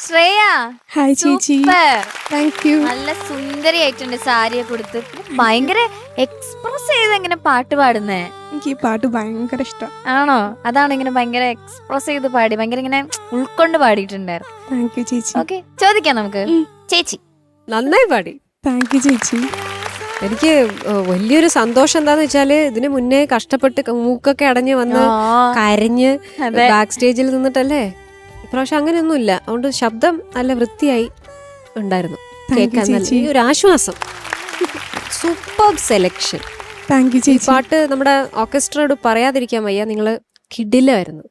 Shreya. Hi ചേച്ചി. Thank you. നല്ല സുന്ദരിയായിട്ടുണ്ട് സാരിയെ കൊടുത്ത്. ഭയങ്കര എക്സ്പ്രസ് ചെയ്ത് എങ്ങനെ പാട്ട് പാടുന്നേ. എനിക്ക് ഈ പാട്ട് ഭയങ്കര ഇഷ്ടം. ആണോ? അതാണ് ഇങ്ങനെ ഭയങ്കര എക്സ്പ്രസ് ചെയ്ത് പാടി, ഭയങ്കര ഇങ്ങനെ ഉൾക്കൊണ്ട് പാടിയിട്ടുണ്ടായിരുന്നു. താങ്ക് യു ചേച്ചി. ഓക്കെ, ചോദിക്കാം നമുക്ക്. ചേച്ചി നന്നായി പാടി. താങ്ക് യു ചേച്ചി. എനിക്ക് വലിയൊരു സന്തോഷം എന്താന്ന് വെച്ചാല് ഇതിന് മുന്നേ കഷ്ടപ്പെട്ട് മൂക്കൊക്കെ അടഞ്ഞ് വന്ന് കരഞ്ഞ് ബാക്ക് സ്റ്റേജിൽ നിന്നിട്ടല്ലേ. ഇപ്രാവശ്യം അങ്ങനെയൊന്നുമില്ല. അതുകൊണ്ട് ശബ്ദം നല്ല വൃത്തിയായി ഉണ്ടായിരുന്നു. കേൾക്കാൻ നല്ല ഒരു ആശ്വാസം. Super selection. താങ്ക് യു ചേച്ചി. പാട്ട് നമ്മുടെ ഓർക്കസ്ട്രയോട് പറയാതിരിക്കാൻ വയ്യ. നിങ്ങള് കിഡിലായിരുന്നു.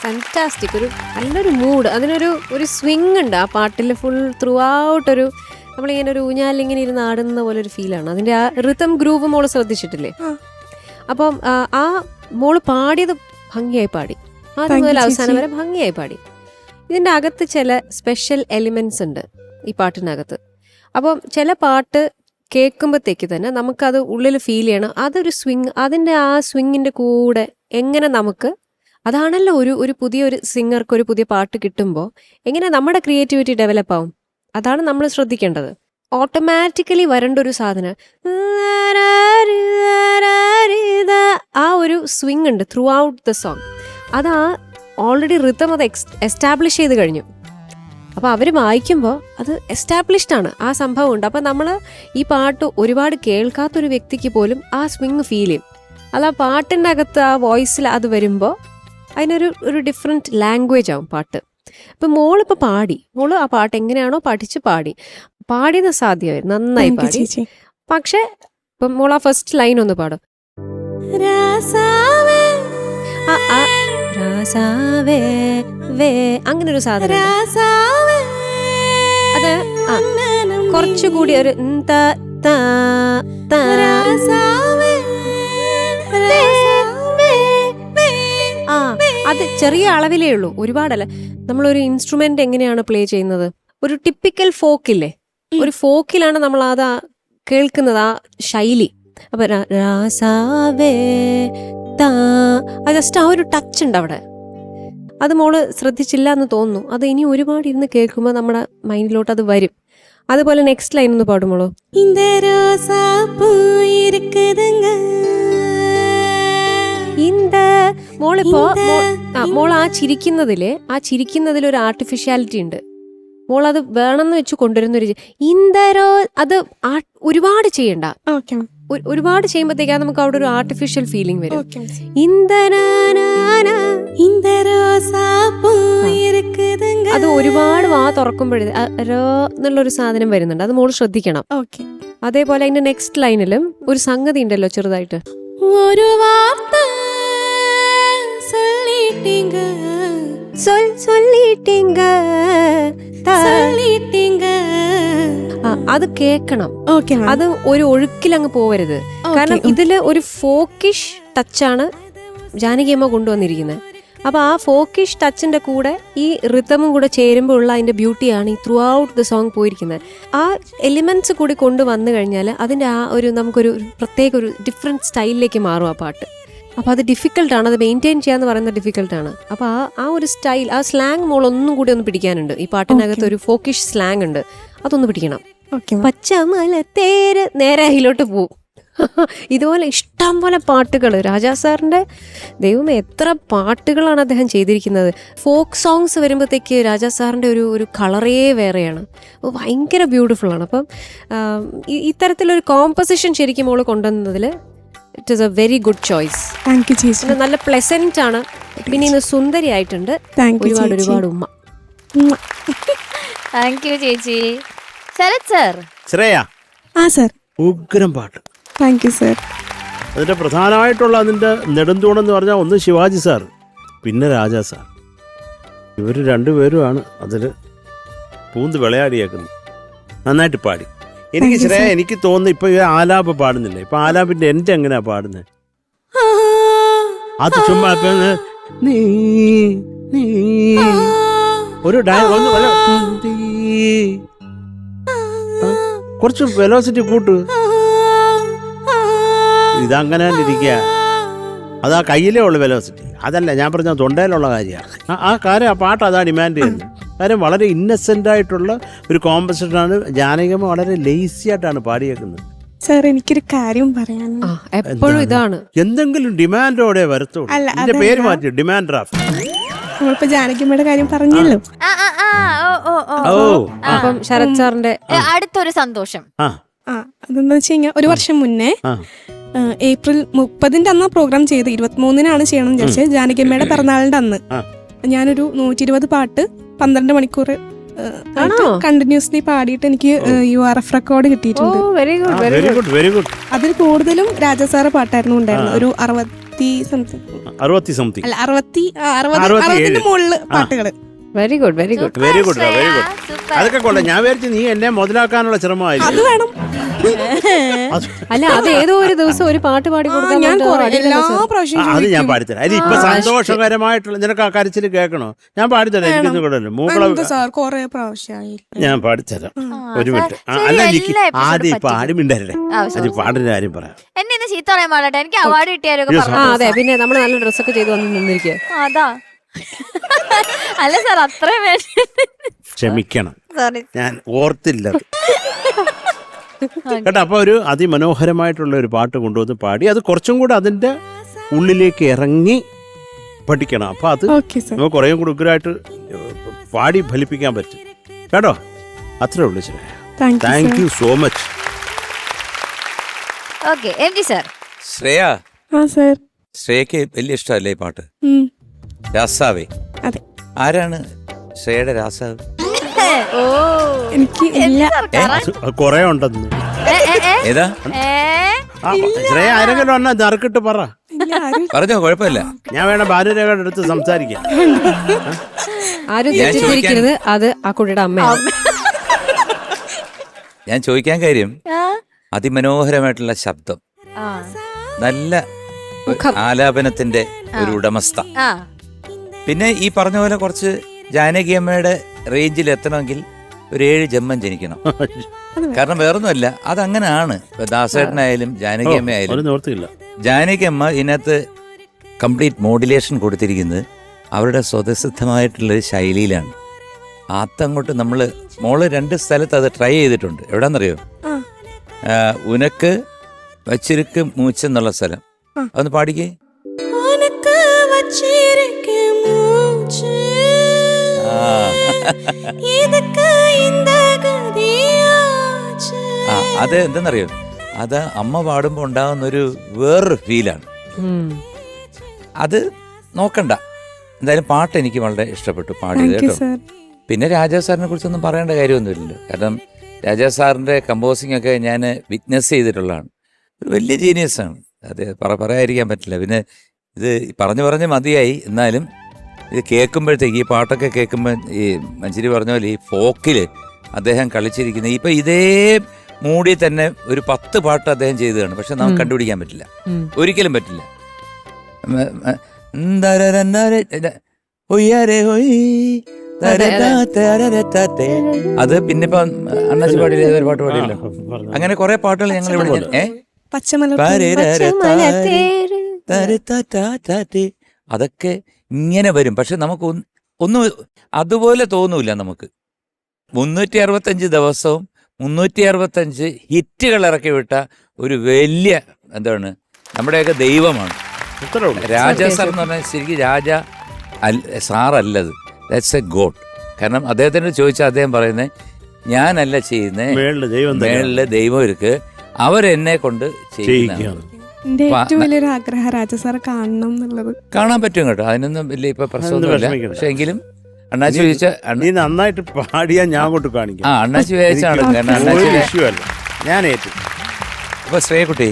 ഫാന്റാസ്റ്റിക്. ഒരു നല്ലൊരു മൂഡ്, അതിനൊരു സ്വിങ് ഉണ്ട് ആ പാട്ടിൽ. ഫുൾ ത്രൂ ഔട്ട് നമ്മളിങ്ങനെ ഒരു ഊഞ്ഞാലിങ്ങനെ ഇരുന്ന് ആടുന്ന പോലെ ഒരു ഫീലാണ്. അതിന്റെ ആ റിതം ഗ്രൂവ് മോള് ശ്രദ്ധിച്ചിട്ടില്ലേ? അപ്പം ആ മോള് പാടിയത് ഭംഗിയായി പാടി. ആദ്യം മുതൽ അവസാനം വരെ ഭംഗിയായി പാടി. ഇതിന്റെ അകത്ത് ചില സ്പെഷ്യൽ എലിമെന്റ്സ് ഉണ്ട് ഈ പാട്ടിനകത്ത്. അപ്പം ചില പാട്ട് കേൾക്കുമ്പോഴത്തേക്ക് തന്നെ നമുക്കത് ഉള്ളിൽ ഫീൽ ചെയ്യണം. അതൊരു സ്വിങ്, അതിന്റെ ആ സ്വിങ്ങിന്റെ കൂടെ എങ്ങനെ നമുക്ക്, അതാണല്ലോ ഒരു പുതിയൊരു സിംഗർക്ക് ഒരു പുതിയ പാട്ട് കിട്ടുമ്പോൾ എങ്ങനെ നമ്മുടെ ക്രിയേറ്റിവിറ്റി ഡെവലപ്പ് ആവും. അതാണ് നമ്മൾ ശ്രദ്ധിക്കേണ്ടത്. ഓട്ടോമാറ്റിക്കലി വരേണ്ട ഒരു സാധനം ആ ഒരു സ്വിങ് ഉണ്ട് ത്രൂ ഔട്ട് ദ സോങ്. അത് ഓൾറെഡി റിതം അത് എസ്റ്റാബ്ലിഷ് ചെയ്ത് കഴിഞ്ഞു. അപ്പോൾ അവർ വായിക്കുമ്പോൾ അത് എസ്റ്റാബ്ലിഷ്ഡ് ആണ്, ആ സംഭവം ഉണ്ട്. അപ്പം നമ്മൾ ഈ പാട്ട് ഒരുപാട് കേൾക്കാത്തൊരു വ്യക്തിക്ക് പോലും ആ സ്വിങ് ഫീൽ ചെയ്യും. അത് ആ പാട്ടിൻ്റെ അകത്ത് ആ വോയിസിൽ അത് വരുമ്പോൾ അതിനൊരു ഡിഫറെൻറ്റ് ലാംഗ്വേജ് ആവും പാട്ട്. ഇപ്പം മോളിപ്പോൾ പാടി, മോള് ആ പാട്ട് എങ്ങനെയാണോ പഠിച്ച് പാടിയത് സാധ്യമായി നന്നായി പാടി. പക്ഷെ ഇപ്പം മോൾ ആ ഫസ്റ്റ് ലൈൻ ഒന്ന് പാടും. അങ്ങനെ ഒരു സാധനം അത് കുറച്ചുകൂടി ഒരു അത് ചെറിയ അളവിലേ ഉള്ളൂ, ഒരുപാടല്ല. നമ്മളൊരു ഇൻസ്ട്രുമെന്റ് എങ്ങനെയാണ് പ്ലേ ചെയ്യുന്നത്, ഒരു ടിപ്പിക്കൽ ഫോക്കില്ലേ, ഒരു ഫോക്കിലാണ് നമ്മൾ അത് കേൾക്കുന്നത്, ആ ശൈലി. അപ്പൊ അത് ജസ്റ്റ് ആ ഒരു ടച്ച് ഉണ്ട് അവിടെ. അത് മോള് ശ്രദ്ധിച്ചില്ല എന്ന് തോന്നുന്നു. അത് ഇനി ഒരുപാട് ഇരുന്ന് കേൾക്കുമ്പോൾ നമ്മുടെ മൈൻഡിലോട്ട് അത് വരും. അതുപോലെ നെക്സ്റ്റ് ലൈൻ ഒന്ന് പാടുമോളോ. മോളിപ്പോ മോൾ ആ ചിരിക്കുന്നതിൽ ഒരു ആർട്ടിഫിഷ്യാലിറ്റി ഉണ്ട്. മോൾ അത് വേണമെന്ന് വെച്ച് കൊണ്ടുവരുന്നൊരു അത് ഒരുപാട് ചെയ്യണ്ട. ഒരുപാട് ചെയ്യുമ്പോഴത്തേക്കാ നമുക്ക് അവിടെ ഒരു ആർട്ടിഫിഷ്യൽ ഫീലിംഗ് വരും. അത് ഒരുപാട് വാ തുറക്കുമ്പോഴേ എന്നുള്ളൊരു സാധനം വരുന്നുണ്ട്. അത് മോള് ശ്രദ്ധിക്കണം. അതേപോലെ അതിന്റെ നെക്സ്റ്റ് ലൈനിലും ഒരു സംഗതി ഉണ്ടല്ലോ ചെറുതായിട്ട്. ഒരു വാർത്ത അത് കേക്കണം. അത് ഒരു ഒഴുക്കിലങ്ങ് പോവരുത്. കാരണം ഇതില് ഒരു ഫോക്കിഷ് ടച്ചാണ് ജാനകിയമ്മ കൊണ്ടുവന്നിരിക്കുന്നത്. അപ്പൊ ആ ഫോക്കിഷ് ടച്ചിന്റെ കൂടെ ഈ റിതമും കൂടെ ചേരുമ്പോൾ ഉള്ള അതിന്റെ ബ്യൂട്ടിയാണ് ഈ ത്രൂ ഔട്ട് ദ സോങ് പോയിരിക്കുന്നത്. ആ എലിമെന്റ്സ് കൂടി കൊണ്ടുവന്നു കഴിഞ്ഞാൽ അതിന്റെ ആ നമുക്കൊരു പ്രത്യേക ഒരു ഡിഫറെന്റ് സ്റ്റൈലിലേക്ക് മാറും ആ പാട്ട്. അപ്പോൾ അത് ഡിഫിക്കൽട്ടാണ്, അത് മെയിൻറ്റെയിൻ ചെയ്യാന്ന് പറയുന്നത് ഡിഫിക്കൽട്ടാണ്. അപ്പോൾ ആ ഒരു സ്റ്റൈൽ, ആ സ്ലാങ് മോൾ ഒന്നും കൂടി ഒന്ന് പിടിക്കാനുണ്ട്. ഈ പാട്ടിനകത്ത് ഒരു ഫോക്കിഷ് സ്ലാങ് ഉണ്ട്, അതൊന്ന് പിടിക്കണം. പച്ചമല തേര് നേരെ അതിലോട്ട് പോവും. ഇതുപോലെ ഇഷ്ടം പോലെ പാട്ടുകൾ രാജാ സാറിൻ്റെ, ദൈവമേ എത്ര പാട്ടുകളാണ് അദ്ദേഹം ചെയ്തിരിക്കുന്നത്. ഫോക്ക് സോങ്സ് വരുമ്പോഴത്തേക്ക് രാജാ സാറിൻ്റെ ഒരു കളറേ വേറെയാണ്, ഭയങ്കര ബ്യൂട്ടിഫുള്ളാണ്. അപ്പം ഇത്തരത്തിലൊരു കോമ്പസിഷൻ ശരിക്കും മോള് കൊണ്ടുവന്നതിൽ it is a very good choice. Thank you ചേച്ചി. നല്ല പ്ലെസന്റ് ആണ്. പിന്നെ ഇന്ന് സുന്ദരി ആയിട്ടുണ്ട്. ഒരുപാട് ഉമ്മ. താങ്ക് യു ചേച്ചി. ശരത് സർ. ശ്രേയ. സർ. ഉഗ്രം പാട്ട്. Thank you sir. അതിന്റെ പ്രധാനമായിട്ടുള്ള അതിന്റെ നെടുന്തൂണെന്ന് പറഞ്ഞാൽ ഒന്ന് ശിവാജി സാർ, പിന്നെ രാജാ സാർ. ഇവർ രണ്ടുപേരുമാണ് അതിൽ പൂന്ത് വിളയാടിയേക്കുന്നത്. നന്നായിട്ട് പാടി. എനിക്ക് ശ്രേയ, എനിക്ക് തോന്നുന്നു ഇപ്പൊ ആലാപ പാടുന്നില്ല. ഇപ്പൊ ആലാപിന്റെ എന്റെ എങ്ങനെയാ പാടുന്നത്, അത് ചുമ്മാ ഒരു കുറച്ച് വെലോസിറ്റി കൂട്ടു. ഇതങ്ങനെ ഇരിക്കുക. അത് ആ കയ്യിലേ ഉള്ളു വെലോസിറ്റി. അതല്ല ഞാൻ പറഞ്ഞ തൊണ്ടയിലുള്ള കാര്യമാണ്. ആ കാര്യം ആ പാട്ട് അതാ ഡിമാൻഡ് ചെയ്യുന്നത്. കാര്യം വളരെ ഇന്നസെൻ്റ് ആയിട്ടുള്ള ഒരു കോമ്പസിഷനാണ്. ജാനകിയമ്മ വളരെ ലേസി ആയിട്ടാണ് പാടിയേക്കുന്നത്. സാർ എനിക്കൊരു കാര്യം പറയാൻ. എപ്പോഴും ഇതാണ്, എന്തെങ്കിലും ഡിമാൻഡോടെ വരത്തുള്ളൂ. അല്ല, എന്റെ പേര് മാറ്റി ഡിമാൻഡ് ഡ്രാഫ്റ്റ്. നമ്മളിപ്പോ ജാനകിയമ്മയുടെ കാര്യം പറഞ്ഞല്ലോ. അപ്പം ശരത് സാറിന്റെ അടുത്തൊരു സന്തോഷം. അതെന്താ വെച്ച് കഴിഞ്ഞാൽ ഒരു വർഷം മുന്നേ ഏപ്രിൽ 30 അന്നാ പ്രോഗ്രാം ചെയ്ത് 23 ചെയ്യണം വിചാരിച്ചത്. ജാനകിയമ്മയുടെ പിറന്നാളിന്റെ അന്ന് ഞാനൊരു 120 പാട്ട് 12 മണിക്കൂർ കണ്ടിന്യൂസ്ലി പാടിയിട്ട് എനിക്ക് URF റെക്കോർഡ് കിട്ടിയിട്ടുണ്ട്. Very good, very good, very good. അതിൽ കൂടുതലും രാജസാറ് പാട്ടായിരുന്നു ഉണ്ടായിരുന്നത്. ഒരു 60 സംതിങ് അല്ല 60 മുകളില് പാട്ടുകള്. Very good, very good, very good, very good. അതൊക്കെ കൊള്ളാം. ഞാൻ വിചാരിച്ചു നീ എന്നെ മുതലാക്കാനുള്ള ശ്രമമായിരുന്നു. അത് വേണം. അല്ല, അത് ഏതോ ഒരു ദിവസം ഒരു പാട്ട് പാടി കൊടുക്കാൻ ഞാൻ എല്ലാ പ്രാവശ്യം അത് ഞാൻ പാടിത്തരാം. അത് ഇപ്പൊ സന്തോഷകരമായിട്ടുള്ള നിനക്ക് ആ കരച്ചിൽ കേൾക്കണോ? ഞാൻ പാടിത്തരാം. എനിക്കൊന്നും കൂടെ മൂക്കള സാർ കൊറേ പ്രാവശ്യമായി ഞാൻ പാടിത്തരാം. ഒരു മിനിറ്റ്. അല്ല, എനിക്ക് ആദ്യം പാടി മിണ്ടല്ലേ, അത് പാടിന്റെ കാര്യം പറയാം. എന്നെ ഇന്ന് ചീത്ത പറയാൻ പാടട്ടെ. എനിക്ക് അവാർഡ് കിട്ടിയാലൊക്കെ അതെ, പിന്നെ നമ്മള് നല്ല ഡ്രസ്സൊക്കെ ചെയ്ത് വന്ന് നിന്നിരിക്കുക. അതാ അല്ല സാർ, അത്രയും ക്ഷമിക്കണം, സോറി. ഞാൻ ഓർത്തില്ല കേട്ടോ. അപ്പൊ ഒരു അതിമനോഹരമായിട്ടുള്ള ഒരു പാട്ട് കൊണ്ടുവന്ന് പാടി, അത് കുറച്ചും കൂടെ അതിന്റെ ഉള്ളിലേക്ക് ഇറങ്ങി പഠിക്കണം. അപ്പൊ അത് നമുക്ക് കുറേ കൂടെ ഉഗ്രമായിട്ട് പാടി ഫലിപ്പിക്കാൻ പറ്റും കേട്ടോ. അത്രേ ഉള്ളൂ. Thank you so much. Okay, MG sir. Shreya, sir ശ്രേയക്ക് വലിയ ഇഷ്ടമല്ലേ ഈ പാട്ട്? രാസാവേ. അതെ. ആരാണ് ശ്രേയയുടെ രാസാവ്? എനിക്ക് കൊറേ ഉണ്ടെന്ന്. ഏതാ? ശ്രേയ ആരെങ്കിലും വന്നാ നറുക്കിട്ട് പറ. പറഞ്ഞോ, കുഴപ്പമില്ല. ഞാൻ വേണം ഭാര്യരേഖയുടെ അടുത്ത് സംസാരിക്കാം. ആരും തെറ്റിദ്ധരിക്കരുത്, അത് ആ കുട്ടിയുടെ അമ്മയാണ്. ഞാൻ ചോദിക്കാൻ കാര്യം, അതിമനോഹരമായിട്ടുള്ള ശബ്ദം, നല്ല ആലാപനത്തിന്റെ ഒരു ഉടമസ്ഥ. പിന്നെ ഈ പറഞ്ഞ പോലെ കുറച്ച് ജാനകിയമ്മയുടെ റേഞ്ചിൽ എത്തണമെങ്കിൽ ഒരു 7 ജന്മം ജനിക്കണം. കാരണം വേറൊന്നുമല്ല, അതങ്ങനെയാണ്. ഇപ്പൊ ദാസേട്ടനായാലും ജാനകിയമ്മ ആയാലും, ജാനകിയമ്മ ഇതിനകത്ത് കംപ്ലീറ്റ് മോഡുലേഷൻ കൊടുത്തിരിക്കുന്നത് അവരുടെ സ്വതസിദ്ധമായിട്ടുള്ളൊരു ശൈലിയിലാണ്. അതങ്ങോട്ട് നമ്മള് മോള് 2 സ്ഥലത്ത് അത് ട്രൈ ചെയ്തിട്ടുണ്ട്. എവിടാന്നറിയോ? ഉനക്ക് വച്ചിരിക്ക് മൂച്ചെന്നുള്ള സ്ഥലം. അതൊന്ന് പാടിക്കേ. അത് എന്തെന്നറിയോ, അത് അമ്മ പാടുമ്പോ ഉണ്ടാകുന്ന ഒരു വേറൊരു ഫീലാണ്. അത് നോക്കണ്ട. എന്തായാലും പാട്ട് എനിക്ക് വളരെ ഇഷ്ടപ്പെട്ടു, പാടിയത് കേട്ടോ. പിന്നെ രാജാ സാറിനെ കുറിച്ചൊന്നും പറയേണ്ട കാര്യമൊന്നുമില്ലല്ലോ. കാരണം രാജാ സാറിന്റെ കമ്പോസിംഗ് ഒക്കെ ഞാൻ വിറ്റ്നസ് ചെയ്തിട്ടുള്ളതാണ്. ഒരു വലിയ ജീനിയസാണ്. അത് പറയാതിരിക്കാൻ പറ്റില്ല. പിന്നെ ഇത് പറഞ്ഞ് മതിയായി. എന്നാലും ഇത് കേൾക്കുമ്പോഴത്തേക്ക്, ഈ പാട്ടൊക്കെ കേൾക്കുമ്പോൾ, ഈ മഞ്ചേരി പറഞ്ഞ പോലെ ഈ ഫോക്കിൽ അദ്ദേഹം കളിച്ചിരിക്കുന്നത് ഇപ്പം ഇതേ മൂടി തന്നെ ഒരു 10 പാട്ട് അദ്ദേഹം ചെയ്തതാണ്. പക്ഷെ നമുക്ക് കണ്ടുപിടിക്കാൻ പറ്റില്ല, ഒരിക്കലും പറ്റില്ല. അത് പിന്നെ ഇപ്പം അണ്ണാച്ചി പാടിയില്ല, ഏതൊരു പാട്ട് പാടിയല്ലോ. അങ്ങനെ കുറെ പാട്ടുകൾ ഞങ്ങൾ ഇവിടെ അതൊക്കെ ഇങ്ങനെ വരും. പക്ഷെ നമുക്ക് ഒന്നും അതുപോലെ തോന്നൂല. നമുക്ക് 365 ദിവസവും 365 ഹിറ്റുകൾ ഇറക്കി വിട്ട ഒരു വലിയ എന്താണ് നമ്മുടെയൊക്കെ ദൈവമാണ് രാജാ സാർ എന്ന് പറഞ്ഞാൽ. ശരിക്കും രാജ സാറല്ലത്, ദാറ്റ്സ് എ ഗോഡ്. കാരണം അദ്ദേഹത്തിനോട് ചോദിച്ചാൽ അദ്ദേഹം പറയുന്നത്, ഞാനല്ല ചെയ്യുന്നത്, മേളില് ദൈവം ഇരിക്ക്, അവരെന്നെ കൊണ്ട് ചെയ്യുന്നതാണ്. ഏറ്റവും വലിയൊരു ആഗ്രഹം രാജാ സാർ കാണണം എന്നുള്ളത്. കാണാൻ പറ്റും കേട്ടോ, അതിനൊന്നും വലിയ ഇപ്പൊ പ്രശ്നമൊന്നുമില്ല. പക്ഷെ എങ്കിലും അണ്ണാച്ചി ചോദിച്ച നന്നായിട്ട് പാടിയാ ഞാൻ കൊണ്ട് കാണിക്കും. അണ്ണാച്ചി വിചാരിച്ചാണ്. കാരണം ഞാൻ ഏറ്റു. അപ്പൊ ശ്രേയക്കുട്ടി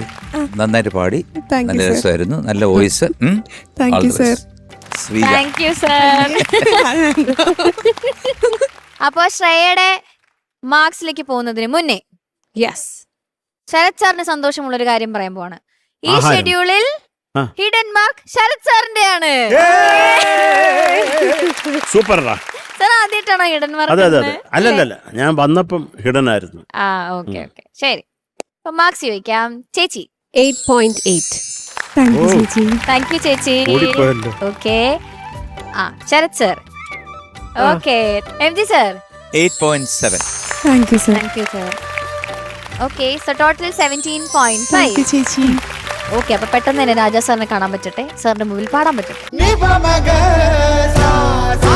നന്നായിട്ട് പാടി, നല്ല രസമായിരുന്നു, നല്ല വോയിസ്. അപ്പൊ ശ്രേയയുടെ മാർക്സിലേക്ക് പോകുന്നതിന് മുന്നേ ശരത് സാറിന് സന്തോഷമുള്ളൊരു കാര്യം പറയാൻ പോവാണ്. ഈ ഷെഡ്യൂളിൽ ഹിഡൻ മാർക്ക് ശരത് സാറിന്റെയാണ്. സൂപ്പർ സാർ ആദ്യമായിട്ടാണോ ഹിഡൻ മാർക്ക്? അല്ലല്ല, ഞാൻ വന്നപ്പം ഹിഡൻ ആയിരുന്നു. ഓക്കെ ശരി. അപ്പൊ മാർക്സ് ചോദിക്കാം. ചേച്ചി 8.8. താങ്ക് യു ചേച്ചി. Okay. Sharath sir okay MG sir 8.7. Thank you sir. Thank you sir. Okay so total 17.5. Thank you ചേച്ചി. ഓക്കെ അപ്പൊ പെട്ടെന്ന് തന്നെ രാജാ സാറിനെ കാണാൻ പറ്റട്ടെ, സാറിന്റെ മുമ്പിൽ പാടാൻ പറ്റട്ടെ. Ni pa maga sa sa